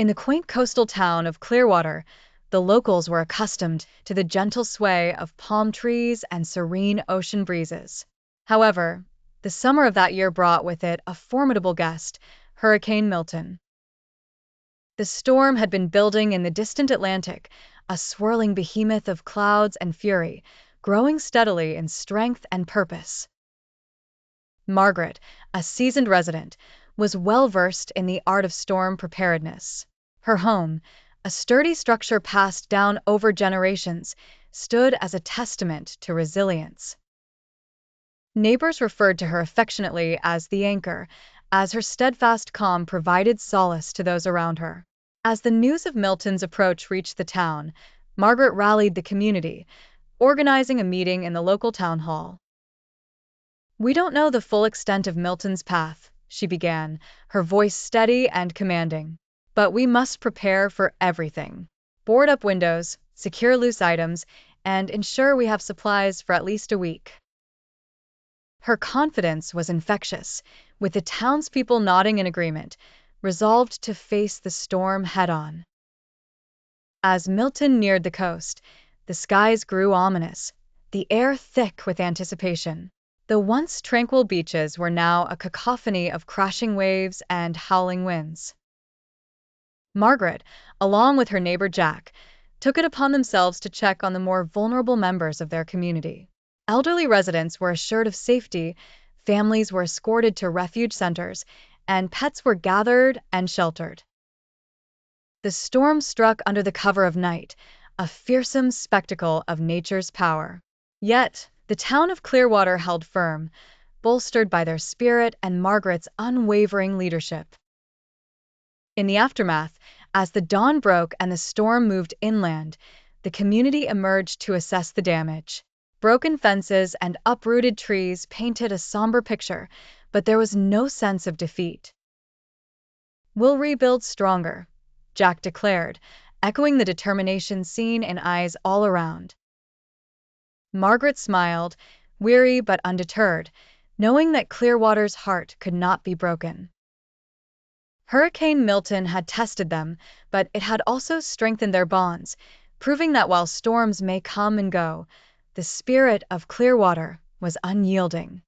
In the quaint coastal town of Clearwater, the locals were accustomed to the gentle sway of palm trees and serene ocean breezes. However, the summer of that year brought with it a formidable guest, Hurricane Milton. The storm had been building in the distant Atlantic, a swirling behemoth of clouds and fury, growing steadily in strength and purpose. Margaret, a seasoned resident, was well versed in the art of storm preparedness. Her home, a sturdy structure passed down over generations, stood as a testament to resilience. Neighbors referred to her affectionately as the anchor, as her steadfast calm provided solace to those around her. As the news of Milton's approach reached the town, Margaret rallied the community, organizing a meeting in the local town hall. "We don't know the full extent of Milton's path," she began, her voice steady and commanding. "But we must prepare for everything. Board up windows, secure loose items, and ensure we have supplies for at least a week." Her confidence was infectious, with the townspeople nodding in agreement, resolved to face the storm head-on. As Milton neared the coast, the skies grew ominous, the air thick with anticipation. The once tranquil beaches were now a cacophony of crashing waves and howling winds. Margaret, along with her neighbor Jack, took it upon themselves to check on the more vulnerable members of their community. Elderly residents were assured of safety, families were escorted to refuge centers, and pets were gathered and sheltered. The storm struck under the cover of night, a fearsome spectacle of nature's power. Yet, the town of Clearwater held firm, bolstered by their spirit and Margaret's unwavering leadership. In the aftermath, as the dawn broke and the storm moved inland, the community emerged to assess the damage. Broken fences and uprooted trees painted a somber picture, but there was no sense of defeat. "We'll rebuild stronger," Jack declared, echoing the determination seen in eyes all around. Margaret smiled, weary but undeterred, knowing that Clearwater's heart could not be broken. Hurricane Milton had tested them, but it had also strengthened their bonds, proving that while storms may come and go, the spirit of Clearwater was unyielding.